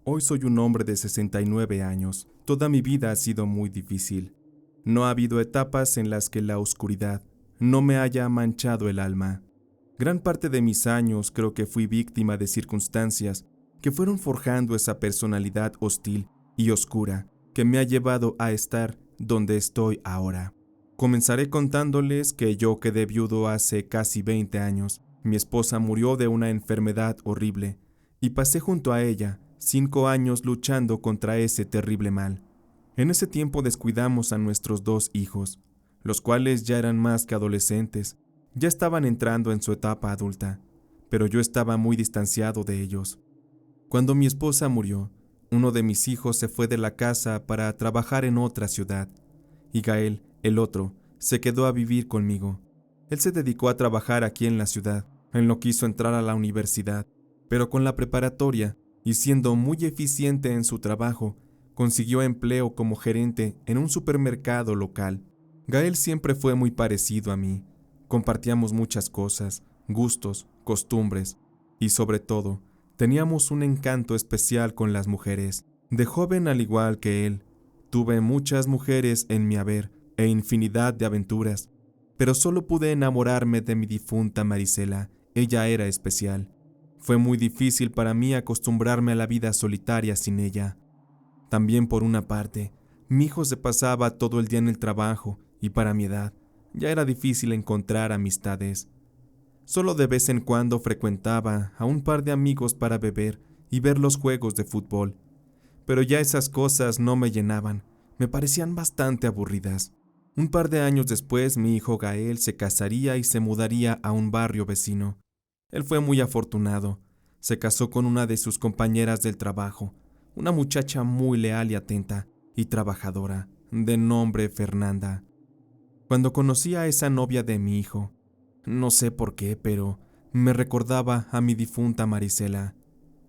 Hoy soy un hombre de 69 años. Toda mi vida ha sido muy difícil. No ha habido etapas en las que la oscuridad no me haya manchado el alma. Gran parte de mis años creo que fui víctima de circunstancias que fueron forjando esa personalidad hostil y oscura que me ha llevado a estar donde estoy ahora. Comenzaré contándoles que yo quedé viudo hace casi 20 años. Mi esposa murió de una enfermedad horrible y pasé junto a ella 5 años luchando contra ese terrible mal. En ese tiempo descuidamos a nuestros 2 hijos, los cuales ya eran más que adolescentes, ya estaban entrando en su etapa adulta, pero yo estaba muy distanciado de ellos. Cuando mi esposa murió, uno de mis hijos se fue de la casa para trabajar en otra ciudad, y Gael, el otro, se quedó a vivir conmigo. Él se dedicó a trabajar aquí en la ciudad. Él no quiso entrar a la universidad, pero con la preparatoria y siendo muy eficiente en su trabajo, consiguió empleo como gerente en un supermercado local. Gael siempre fue muy parecido a mí. Compartíamos muchas cosas, gustos, costumbres y sobre todo, teníamos un encanto especial con las mujeres. De joven, al igual que él, tuve muchas mujeres en mi haber e infinidad de aventuras, pero solo pude enamorarme de mi difunta Marisela. Ella era especial. Fue muy difícil para mí acostumbrarme a la vida solitaria sin ella. También por una parte, mi hijo se pasaba todo el día en el trabajo y para mi edad ya era difícil encontrar amistades. Solo de vez en cuando frecuentaba a un par de amigos para beber y ver los juegos de fútbol, pero ya esas cosas no me llenaban, me parecían bastante aburridas. Un par de años después, mi hijo Gael se casaría y se mudaría a un barrio vecino. Él fue muy afortunado. Se casó con una de sus compañeras del trabajo, una muchacha muy leal y atenta y trabajadora, de nombre Fernanda. Cuando conocí a esa novia de mi hijo, no sé por qué, pero me recordaba a mi difunta Marisela.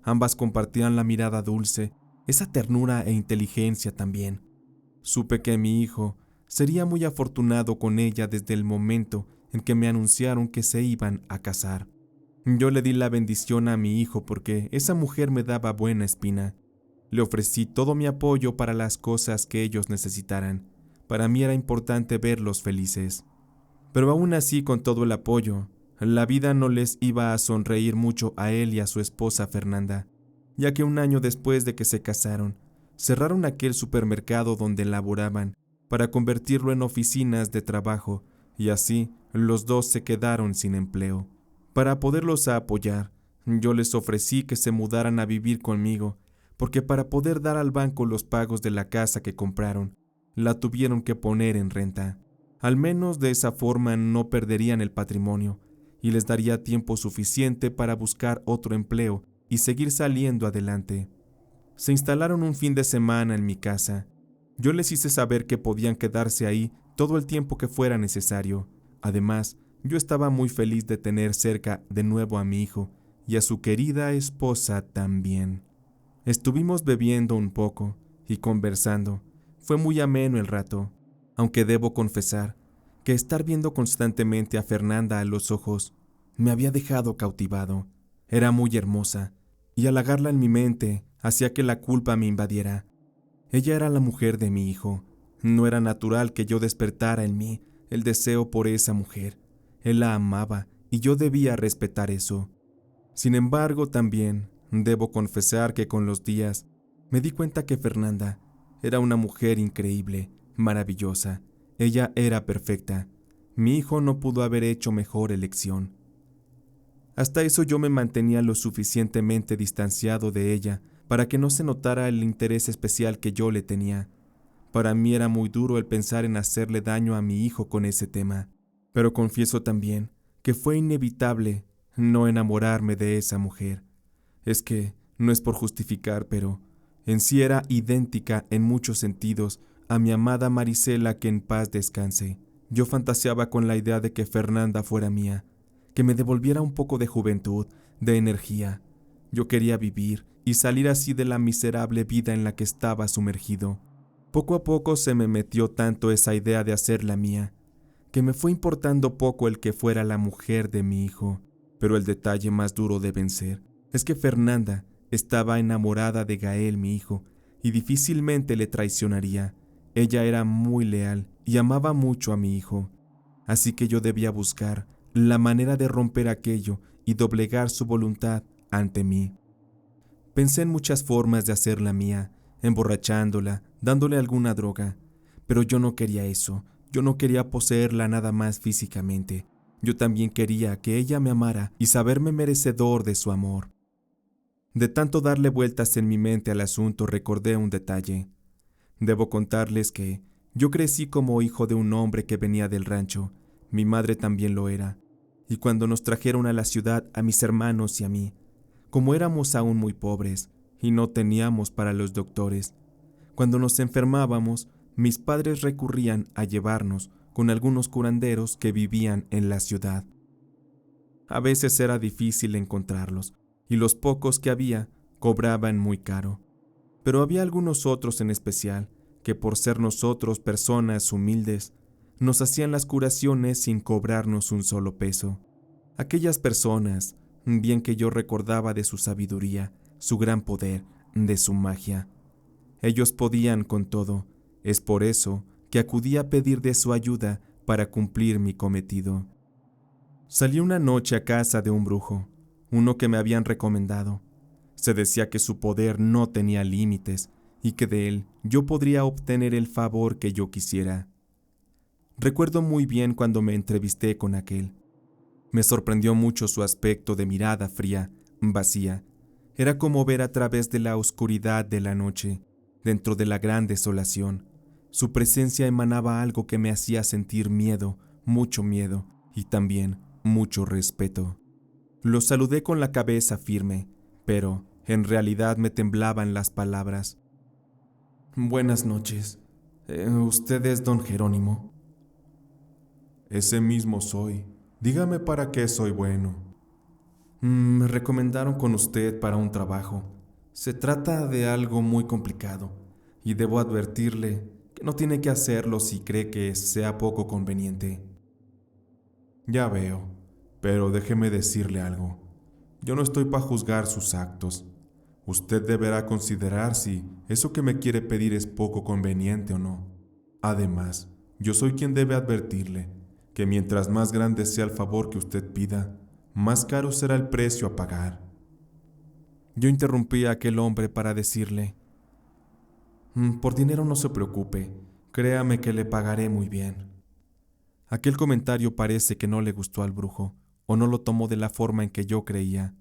Ambas compartían la mirada dulce, esa ternura e inteligencia también. Supe que mi hijo sería muy afortunado con ella desde el momento en que me anunciaron que se iban a casar. Yo le di la bendición a mi hijo porque esa mujer me daba buena espina. Le ofrecí todo mi apoyo para las cosas que ellos necesitaran. Para mí era importante verlos felices. Pero aún así, con todo el apoyo, la vida no les iba a sonreír mucho a él y a su esposa Fernanda, ya que un año después de que se casaron, cerraron aquel supermercado donde laboraban para convertirlo en oficinas de trabajo, y así los dos se quedaron sin empleo. Para poderlos apoyar, yo les ofrecí que se mudaran a vivir conmigo, porque para poder dar al banco los pagos de la casa que compraron, la tuvieron que poner en renta. Al menos de esa forma no perderían el patrimonio y les daría tiempo suficiente para buscar otro empleo y seguir saliendo adelante. Se instalaron un fin de semana en mi casa. Yo les hice saber que podían quedarse ahí todo el tiempo que fuera necesario. Además, yo estaba muy feliz de tener cerca de nuevo a mi hijo y a su querida esposa también. Estuvimos bebiendo un poco y conversando. Fue muy ameno el rato, aunque debo confesar que estar viendo constantemente a Fernanda a los ojos me había dejado cautivado. Era muy hermosa, y halagarla en mi mente hacía que la culpa me invadiera. Ella era la mujer de mi hijo. No era natural que yo despertara en mí el deseo por esa mujer. Él la amaba y yo debía respetar eso. Sin embargo, también debo confesar que con los días me di cuenta que Fernanda era una mujer increíble, maravillosa. Ella era perfecta. Mi hijo no pudo haber hecho mejor elección. Hasta eso yo me mantenía lo suficientemente distanciado de ella para que no se notara el interés especial que yo le tenía. Para mí era muy duro el pensar en hacerle daño a mi hijo con ese tema, pero confieso también que fue inevitable no enamorarme de esa mujer. Es que no es por justificar, pero en sí era idéntica en muchos sentidos a mi amada Marisela, que en paz descanse. Yo fantaseaba con la idea de que Fernanda fuera mía, que me devolviera un poco de juventud, de energía. Yo quería vivir y salir así de la miserable vida en la que estaba sumergido. Poco a poco se me metió tanto esa idea de hacerla mía, que me fue importando poco el que fuera la mujer de mi hijo. Pero el detalle más duro de vencer es que Fernanda Estaba enamorada de Gael, mi hijo, y difícilmente le traicionaría. Ella era muy leal y amaba mucho a mi hijo. Así que yo debía buscar la manera de romper aquello y doblegar su voluntad ante mí. Pensé en muchas formas de hacerla mía, emborrachándola, dándole alguna droga, pero yo no quería eso. Yo no quería poseerla nada más físicamente. Yo también quería que ella me amara y saberme merecedor de su amor. De tanto darle vueltas en mi mente al asunto, recordé un detalle. Debo contarles que yo crecí como hijo de un hombre que venía del rancho. Mi madre también lo era. Y cuando nos trajeron a la ciudad a mis hermanos y a mí, como éramos aún muy pobres y no teníamos para los doctores, cuando nos enfermábamos, mis padres recurrían a llevarnos con algunos curanderos que vivían en la ciudad. A veces era difícil encontrarlos, y los pocos que había cobraban muy caro. Pero había algunos otros en especial que, por ser nosotros personas humildes, nos hacían las curaciones sin cobrarnos un solo peso. Aquellas personas, bien que yo recordaba de su sabiduría, su gran poder, de su magia. Ellos podían con todo. Es por eso que acudí a pedir de su ayuda para cumplir mi cometido. Salí una noche a casa de un brujo, uno que me habían recomendado. Se decía que su poder no tenía límites y que de él yo podría obtener el favor que yo quisiera. Recuerdo muy bien cuando me entrevisté con aquel. Me sorprendió mucho su aspecto de mirada fría, vacía. Era como ver a través de la oscuridad de la noche, dentro de la gran desolación. Su presencia emanaba algo que me hacía sentir miedo, mucho miedo, y también mucho respeto. Lo saludé con la cabeza firme, pero en realidad me temblaban las palabras. Buenas noches. ¿Usted es don Jerónimo? Ese mismo soy. Dígame para qué soy bueno. Me recomendaron con usted para un trabajo. Se trata de algo muy complicado, y debo advertirle que no tiene que hacerlo si cree que sea poco conveniente. Ya veo, pero déjeme decirle algo. Yo no estoy para juzgar sus actos. Usted deberá considerar si eso que me quiere pedir es poco conveniente o no. Además, yo soy quien debe advertirle que mientras más grande sea el favor que usted pida, más caro será el precio a pagar. Yo interrumpí a aquel hombre para decirle: Por dinero no se preocupe, créame que le pagaré muy bien. Aquel comentario parece que no le gustó al brujo, o no lo tomó de la forma en que yo creía.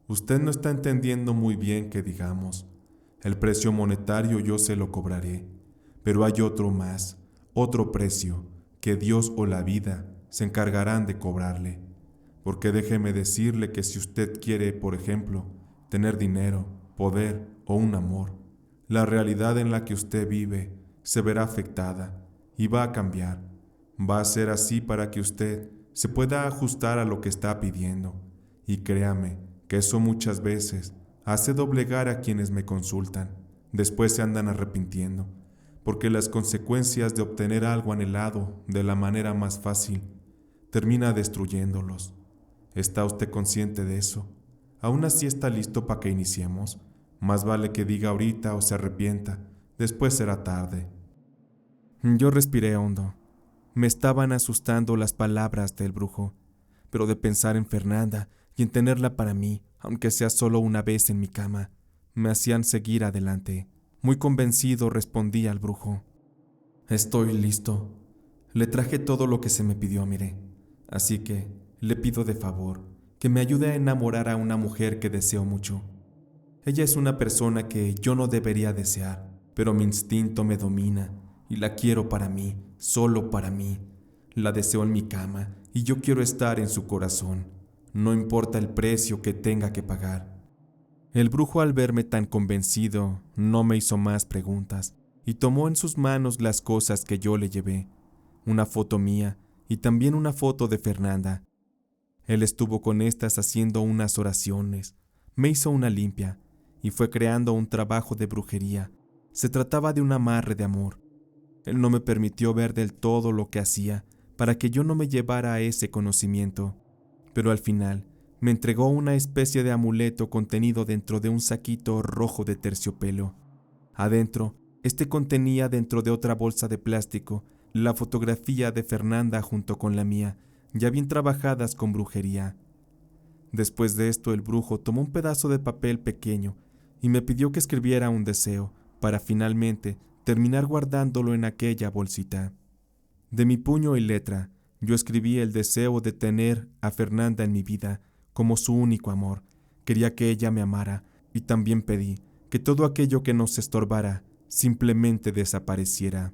Usted no está entendiendo muy bien que digamos. El precio monetario yo se lo cobraré, pero hay otro más, otro precio, que Dios o la vida se encargarán de cobrarle. Porque déjeme decirle que si usted quiere, por ejemplo, tener dinero, poder o un amor, la realidad en la que usted vive se verá afectada y va a cambiar. Va a ser así para que usted se pueda ajustar a lo que está pidiendo. Y créame que eso muchas veces hace doblegar a quienes me consultan. Después se andan arrepintiendo, porque las consecuencias de obtener algo anhelado de la manera más fácil termina destruyéndolos. ¿Está usted consciente de eso? ¿Aún así está listo para que iniciemos? Más vale que diga ahorita o se arrepienta, después será tarde. Yo respiré hondo. Me estaban asustando las palabras del brujo, pero de pensar en Fernanda y en tenerla para mí, aunque sea solo una vez en mi cama, me hacían seguir adelante. Muy convencido respondí al brujo: Estoy listo. Le traje todo lo que se me pidió, mire. Así que le pido de favor que me ayude a enamorar a una mujer que deseo mucho. Ella es una persona que yo no debería desear, pero mi instinto me domina y la quiero para mí, solo para mí. La deseo en mi cama y yo quiero estar en su corazón, no importa el precio que tenga que pagar. El brujo, al verme tan convencido, no me hizo más preguntas y tomó en sus manos las cosas que yo le llevé, una foto mía y también una foto de Fernanda. Él estuvo con estas haciendo unas oraciones, me hizo una limpia y fue creando un trabajo de brujería. Se trataba de un amarre de amor. Él no me permitió ver del todo lo que hacía para que yo no me llevara a ese conocimiento, pero al final me entregó una especie de amuleto contenido dentro de un saquito rojo de terciopelo. Adentro, contenía dentro de otra bolsa de plástico la fotografía de Fernanda junto con la mía, ya bien trabajadas con brujería. Después de esto, el brujo tomó un pedazo de papel pequeño y me pidió que escribiera un deseo para finalmente terminar guardándolo en aquella bolsita. De mi puño y letra, yo escribí el deseo de tener a Fernanda en mi vida como su único amor. Quería que ella me amara y también pedí que todo aquello que nos estorbara simplemente desapareciera.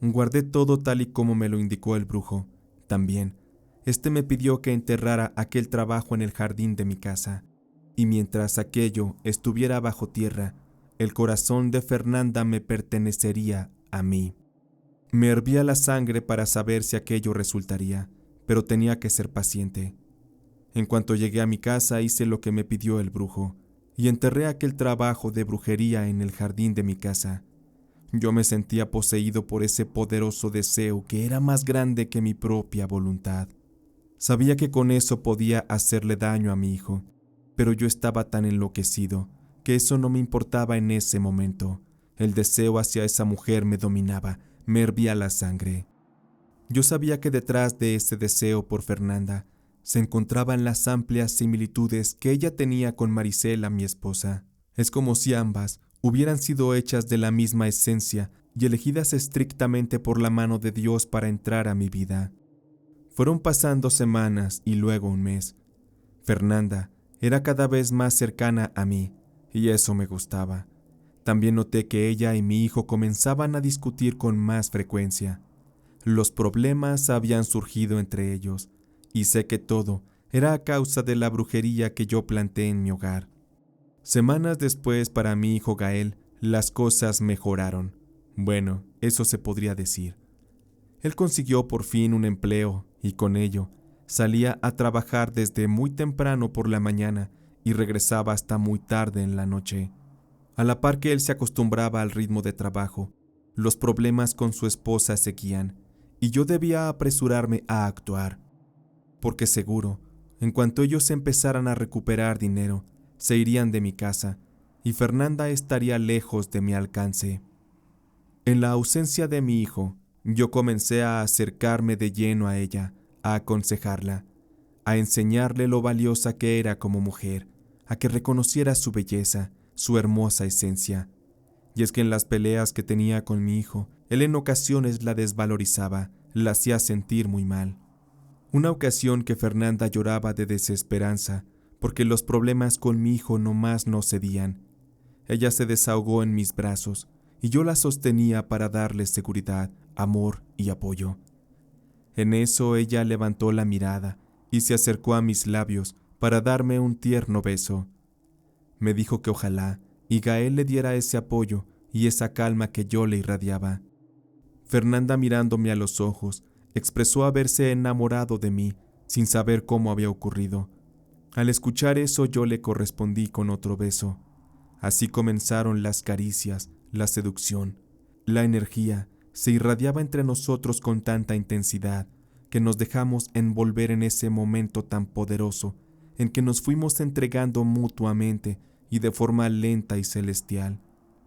Guardé todo tal y como me lo indicó el brujo. También, me pidió que enterrara aquel trabajo en el jardín de mi casa, y mientras aquello estuviera bajo tierra, el corazón de Fernanda me pertenecería a mí. Me hervía la sangre para saber si aquello resultaría, pero tenía que ser paciente. En cuanto llegué a mi casa, hice lo que me pidió el brujo, y enterré aquel trabajo de brujería en el jardín de mi casa. Yo me sentía poseído por ese poderoso deseo que era más grande que mi propia voluntad. Sabía que con eso podía hacerle daño a mi hijo, pero yo estaba tan enloquecido que eso no me importaba en ese momento. El deseo hacia esa mujer me dominaba, me hervía la sangre. Yo sabía que detrás de ese deseo por Fernanda se encontraban las amplias similitudes que ella tenía con Marisela, mi esposa. Es como si ambas hubieran sido hechas de la misma esencia y elegidas estrictamente por la mano de Dios para entrar a mi vida. Fueron pasando semanas y luego un mes. Fernanda era cada vez más cercana a mí, y eso me gustaba. También noté que ella y mi hijo comenzaban a discutir con más frecuencia. Los problemas habían surgido entre ellos, y sé que todo era a causa de la brujería que yo planté en mi hogar. Semanas después, para mi hijo Gael, las cosas mejoraron. Bueno, eso se podría decir. Él consiguió por fin un empleo y con ello salía a trabajar desde muy temprano por la mañana y regresaba hasta muy tarde en la noche. A la par que él se acostumbraba al ritmo de trabajo, los problemas con su esposa seguían y yo debía apresurarme a actuar, porque seguro, en cuanto ellos empezaran a recuperar dinero, se irían de mi casa y Fernanda estaría lejos de mi alcance. En la ausencia de mi hijo, yo comencé a acercarme de lleno a ella, a aconsejarla, a enseñarle lo valiosa que era como mujer, a que reconociera su belleza, su hermosa esencia. Y es que en las peleas que tenía con mi hijo, él en ocasiones la desvalorizaba, la hacía sentir muy mal. Una ocasión que Fernanda lloraba de desesperanza, porque los problemas con mi hijo nomás no cedían. Ella se desahogó en mis brazos, y yo la sostenía para darle seguridad, amor y apoyo. En eso ella levantó la mirada y se acercó a mis labios para darme un tierno beso. Me dijo que ojalá y Gael le diera ese apoyo y esa calma que yo le irradiaba. Fernanda, mirándome a los ojos, expresó haberse enamorado de mí sin saber cómo había ocurrido. Al escuchar eso yo le correspondí con otro beso. Así comenzaron las caricias, la seducción, la energía se irradiaba entre nosotros con tanta intensidad que nos dejamos envolver en ese momento tan poderoso en que nos fuimos entregando mutuamente y de forma lenta y celestial.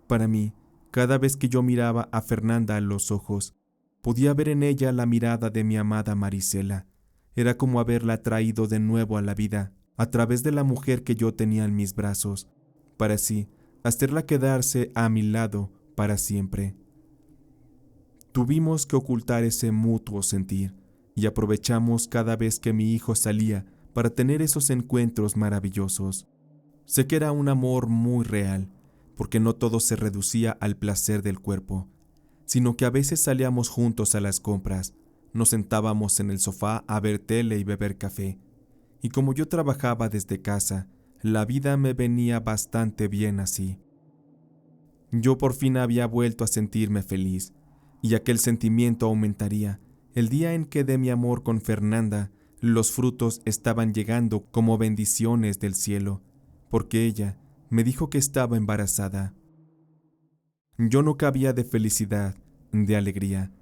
Para mí, cada vez que yo miraba a Fernanda a los ojos, podía ver en ella la mirada de mi amada Marisela. Era como haberla traído de nuevo a la vida a través de la mujer que yo tenía en mis brazos, para así hacerla quedarse a mi lado para siempre. Tuvimos que ocultar ese mutuo sentir y aprovechamos cada vez que mi hijo salía para tener esos encuentros maravillosos. Sé que era un amor muy real, porque no todo se reducía al placer del cuerpo, sino que a veces salíamos juntos a las compras, nos sentábamos en el sofá a ver tele y beber café, y como yo trabajaba desde casa, la vida me venía bastante bien así. Yo por fin había vuelto a sentirme feliz, y aquel sentimiento aumentaría el día en que de mi amor con Fernanda los frutos estaban llegando como bendiciones del cielo, porque ella me dijo que estaba embarazada. Yo no cabía de felicidad, de alegría.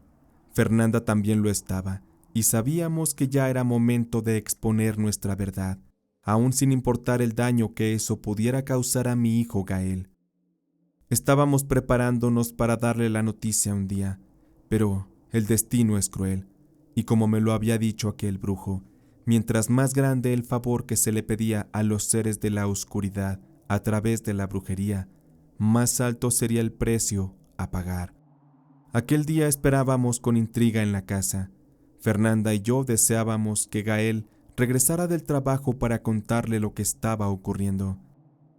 Fernanda también lo estaba, y sabíamos que ya era momento de exponer nuestra verdad. aún sin importar el daño que eso pudiera causar a mi hijo Gael. Estábamos preparándonos para darle la noticia un día, pero el destino es cruel, y como me lo había dicho aquel brujo, mientras más grande el favor que se le pedía a los seres de la oscuridad a través de la brujería, más alto sería el precio a pagar. Aquel día esperábamos con intriga en la casa. Fernanda y yo deseábamos que Gael regresara del trabajo para contarle lo que estaba ocurriendo.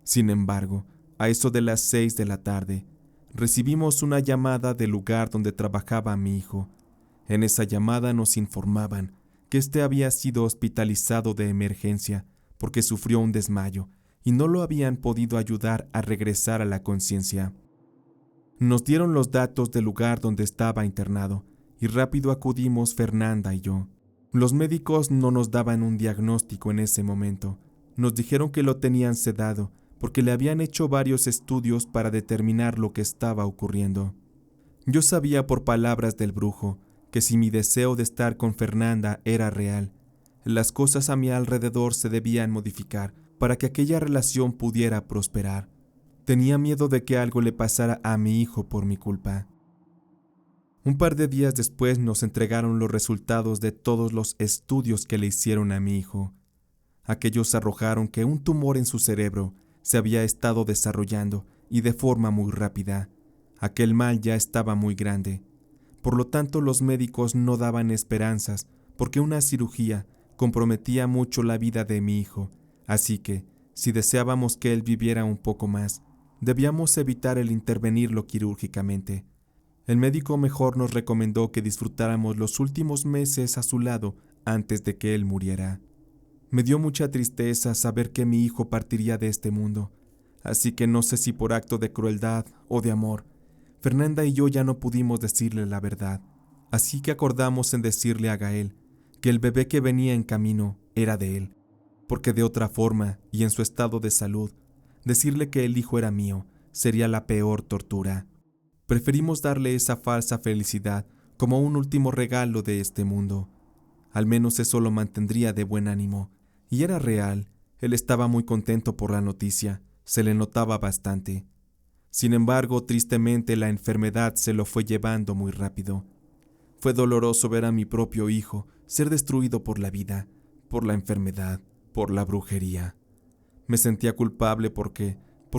Sin embargo, a eso de las 6 de la tarde, recibimos una llamada del lugar donde trabajaba mi hijo. En esa llamada nos informaban que éste había sido hospitalizado de emergencia porque sufrió un desmayo y no lo habían podido ayudar a regresar a la conciencia. Nos dieron los datos del lugar donde estaba internado y rápido acudimos Fernanda y yo. Los médicos no nos daban un diagnóstico en ese momento. Nos dijeron que lo tenían sedado porque le habían hecho varios estudios para determinar lo que estaba ocurriendo. Yo sabía por palabras del brujo que si mi deseo de estar con Fernanda era real, las cosas a mi alrededor se debían modificar para que aquella relación pudiera prosperar. Tenía miedo de que algo le pasara a mi hijo por mi culpa. Un par de días después nos entregaron los resultados de todos los estudios que le hicieron a mi hijo. Aquellos arrojaron que un tumor en su cerebro se había estado desarrollando y de forma muy rápida. Aquel mal ya estaba muy grande. Por lo tanto, los médicos no daban esperanzas porque una cirugía comprometía mucho la vida de mi hijo. Así que, si deseábamos que él viviera un poco más, debíamos evitar el intervenirlo quirúrgicamente. El médico mejor nos recomendó que disfrutáramos los últimos meses a su lado antes de que él muriera. Me dio mucha tristeza saber que mi hijo partiría de este mundo, así que no sé si por acto de crueldad o de amor, Fernanda y yo ya no pudimos decirle la verdad, así que acordamos en decirle a Gael que el bebé que venía en camino era de él, porque de otra forma y en su estado de salud, decirle que el hijo era mío sería la peor tortura. Preferimos darle esa falsa felicidad como un último regalo de este mundo. Al menos eso lo mantendría de buen ánimo. Y era real, él estaba muy contento por la noticia, se le notaba bastante. Sin embargo, tristemente la enfermedad se lo fue llevando muy rápido. Fue doloroso ver a mi propio hijo ser destruido por la vida, por la enfermedad, por la brujería. Me sentía culpable porque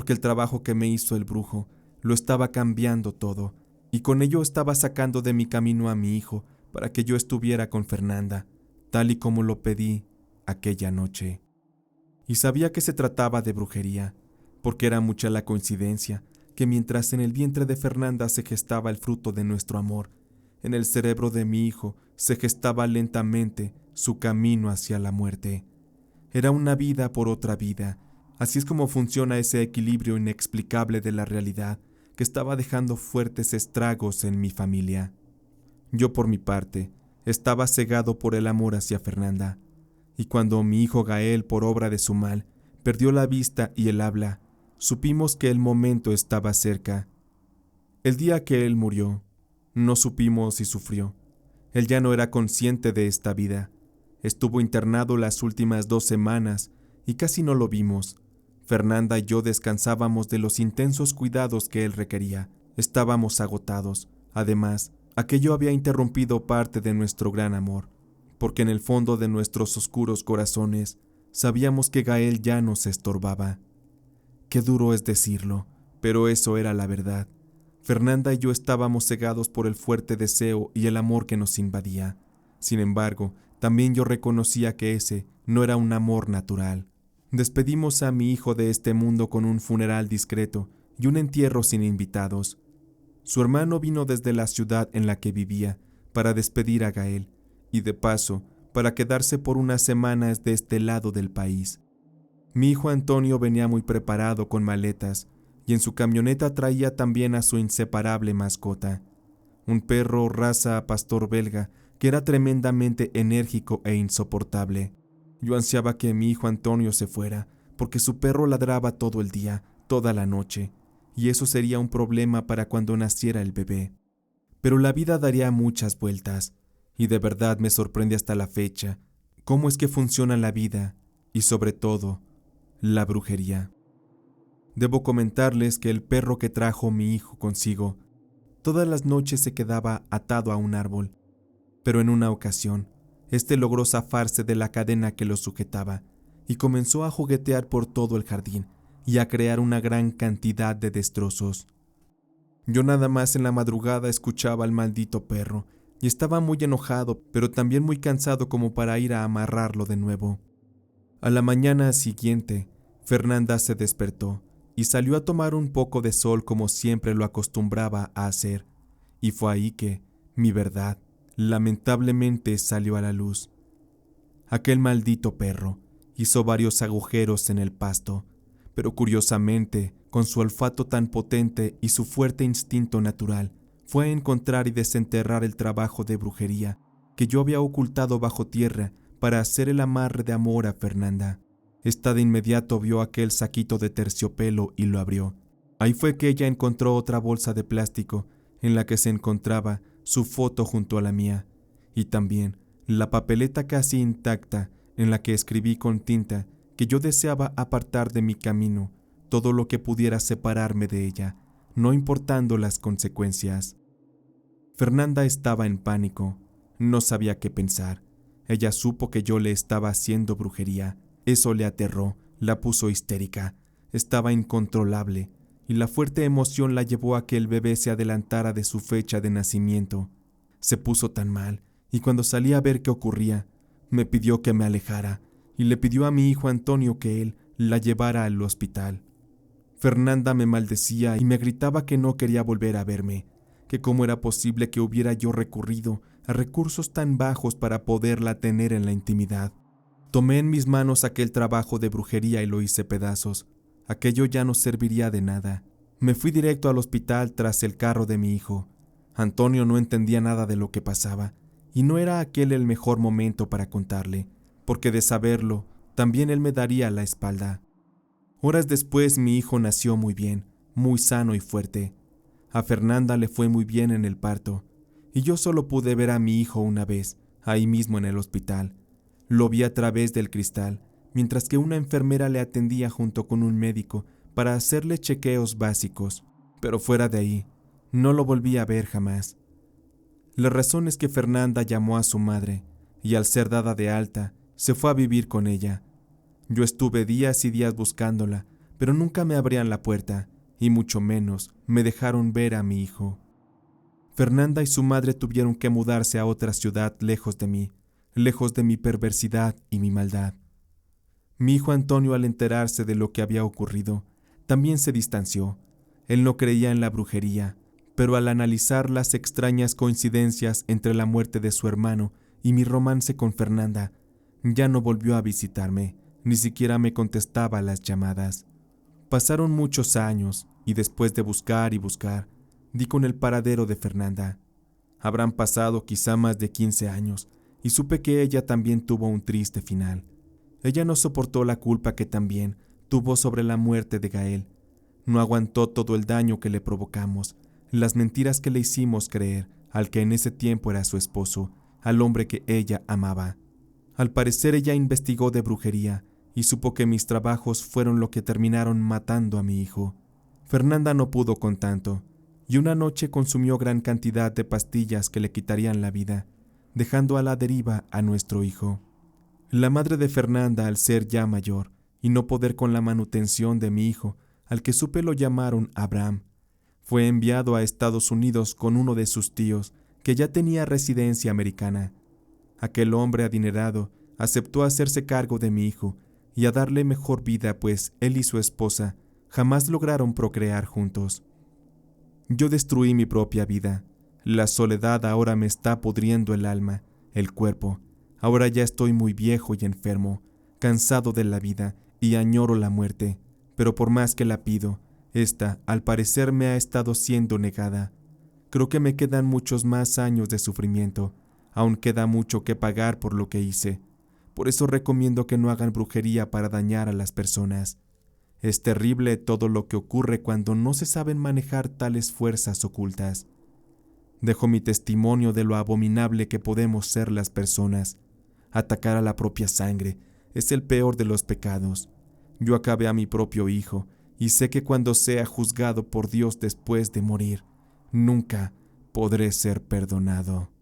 el trabajo que me hizo el brujo lo estaba cambiando todo, y con ello estaba sacando de mi camino a mi hijo para que yo estuviera con Fernanda, tal y como lo pedí aquella noche. Y sabía que se trataba de brujería, porque era mucha la coincidencia que mientras en el vientre de Fernanda se gestaba el fruto de nuestro amor, en el cerebro de mi hijo se gestaba lentamente su camino hacia la muerte. Era una vida por otra vida. Así es como funciona ese equilibrio inexplicable de la realidad que estaba dejando fuertes estragos en mi familia. Yo, por mi parte, estaba cegado por el amor hacia Fernanda, y cuando mi hijo Gael, por obra de su mal, perdió la vista y el habla, supimos que el momento estaba cerca. El día que él murió, no supimos si sufrió. Él ya no era consciente de esta vida. Estuvo internado las últimas 2 semanas y casi no lo vimos. Fernanda y yo descansábamos de los intensos cuidados que él requería. Estábamos agotados. Además, aquello había interrumpido parte de nuestro gran amor, porque en el fondo de nuestros oscuros corazones sabíamos que Gael ya nos estorbaba. Qué duro es decirlo, pero eso era la verdad. Fernanda y yo estábamos cegados por el fuerte deseo y el amor que nos invadía. Sin embargo, también yo reconocía que ese no era un amor natural. Despedimos a mi hijo de este mundo con un funeral discreto y un entierro sin invitados. Su hermano vino desde la ciudad en la que vivía para despedir a Gael y de paso para quedarse por unas semanas de este lado del país. Mi hijo Antonio venía muy preparado con maletas y en su camioneta traía también a su inseparable mascota, un perro raza pastor belga que era tremendamente enérgico e insoportable. Yo ansiaba que mi hijo Antonio se fuera, porque su perro ladraba todo el día, toda la noche, y eso sería un problema para cuando naciera el bebé. Pero la vida daría muchas vueltas, y de verdad me sorprende hasta la fecha cómo es que funciona la vida y sobre todo, la brujería. Debo comentarles que el perro que trajo mi hijo consigo todas las noches se quedaba atado a un árbol, pero en una ocasión, este logró zafarse de la cadena que lo sujetaba y comenzó a juguetear por todo el jardín y a crear una gran cantidad de destrozos. Yo nada más en la madrugada escuchaba al maldito perro y estaba muy enojado, pero también muy cansado como para ir a amarrarlo de nuevo. A la mañana siguiente, Fernanda se despertó y salió a tomar un poco de sol como siempre lo acostumbraba a hacer, y fue ahí que mi verdad, lamentablemente, salió a la luz. Aquel maldito perro hizo varios agujeros en el pasto, pero curiosamente, con su olfato tan potente y su fuerte instinto natural, fue a encontrar y desenterrar el trabajo de brujería que yo había ocultado bajo tierra para hacer el amarre de amor a Fernanda. Esta de inmediato vio aquel saquito de terciopelo y lo abrió. Ahí fue que ella encontró otra bolsa de plástico en la que se encontraba su foto junto a la mía, y también la papeleta casi intacta en la que escribí con tinta que yo deseaba apartar de mi camino todo lo que pudiera separarme de ella, no importando las consecuencias. Fernanda estaba en pánico, no sabía qué pensar. Ella supo que yo le estaba haciendo brujería. Eso le aterró, la puso histérica, estaba incontrolable, y la fuerte emoción la llevó a que el bebé se adelantara de su fecha de nacimiento. Se puso tan mal, y cuando salí a ver qué ocurría, me pidió que me alejara, y le pidió a mi hijo Antonio que él la llevara al hospital. Fernanda me maldecía y me gritaba que no quería volver a verme, que cómo era posible que hubiera yo recurrido a recursos tan bajos para poderla tener en la intimidad. Tomé en mis manos aquel trabajo de brujería y lo hice pedazos. Aquello ya no serviría de nada. Me fui directo al hospital tras el carro de mi hijo. Antonio no entendía nada de lo que pasaba, y no era aquel el mejor momento para contarle, porque de saberlo, también él me daría la espalda. Horas después mi hijo nació muy bien, muy sano y fuerte. A Fernanda le fue muy bien en el parto, y yo solo pude ver a mi hijo una vez, ahí mismo en el hospital. Lo vi a través del cristal, mientras que una enfermera le atendía junto con un médico para hacerle chequeos básicos, pero fuera de ahí, no lo volví a ver jamás. La razón es que Fernanda llamó a su madre, y al ser dada de alta, se fue a vivir con ella. Yo estuve días y días buscándola, pero nunca me abrían la puerta, y mucho menos me dejaron ver a mi hijo. Fernanda y su madre tuvieron que mudarse a otra ciudad lejos de mí, lejos de mi perversidad y mi maldad. Mi hijo Antonio, al enterarse de lo que había ocurrido, también se distanció. Él no creía en la brujería, pero al analizar las extrañas coincidencias entre la muerte de su hermano y mi romance con Fernanda, ya no volvió a visitarme, ni siquiera me contestaba las llamadas. Pasaron muchos años y después de buscar y buscar, di con el paradero de Fernanda. Habrán pasado quizá más de 15 años y supe que ella también tuvo un triste final. Ella no soportó la culpa que también tuvo sobre la muerte de Gael. No aguantó todo el daño que le provocamos, las mentiras que le hicimos creer al que en ese tiempo era su esposo, al hombre que ella amaba. Al parecer ella investigó de brujería y supo que mis trabajos fueron lo que terminaron matando a mi hijo. Fernanda no pudo con tanto, y una noche consumió gran cantidad de pastillas que le quitarían la vida, dejando a la deriva a nuestro hijo. La madre de Fernanda, al ser ya mayor y no poder con la manutención de mi hijo, al que supe lo llamaron Abraham, fue enviado a Estados Unidos con uno de sus tíos, que ya tenía residencia americana. Aquel hombre adinerado aceptó hacerse cargo de mi hijo y a darle mejor vida, pues él y su esposa jamás lograron procrear juntos. Yo destruí mi propia vida. La soledad ahora me está pudriendo el alma, el cuerpo. Ahora ya estoy muy viejo y enfermo, cansado de la vida y añoro la muerte, pero por más que la pido, esta, al parecer, me ha estado siendo negada. Creo que me quedan muchos más años de sufrimiento. Aún queda mucho que pagar por lo que hice. Por eso recomiendo que no hagan brujería para dañar a las personas. Es terrible todo lo que ocurre cuando no se saben manejar tales fuerzas ocultas. Dejo mi testimonio de lo abominable que podemos ser las personas. Atacar a la propia sangre es el peor de los pecados. Yo acabé a mi propio hijo, y sé que cuando sea juzgado por Dios después de morir, nunca podré ser perdonado.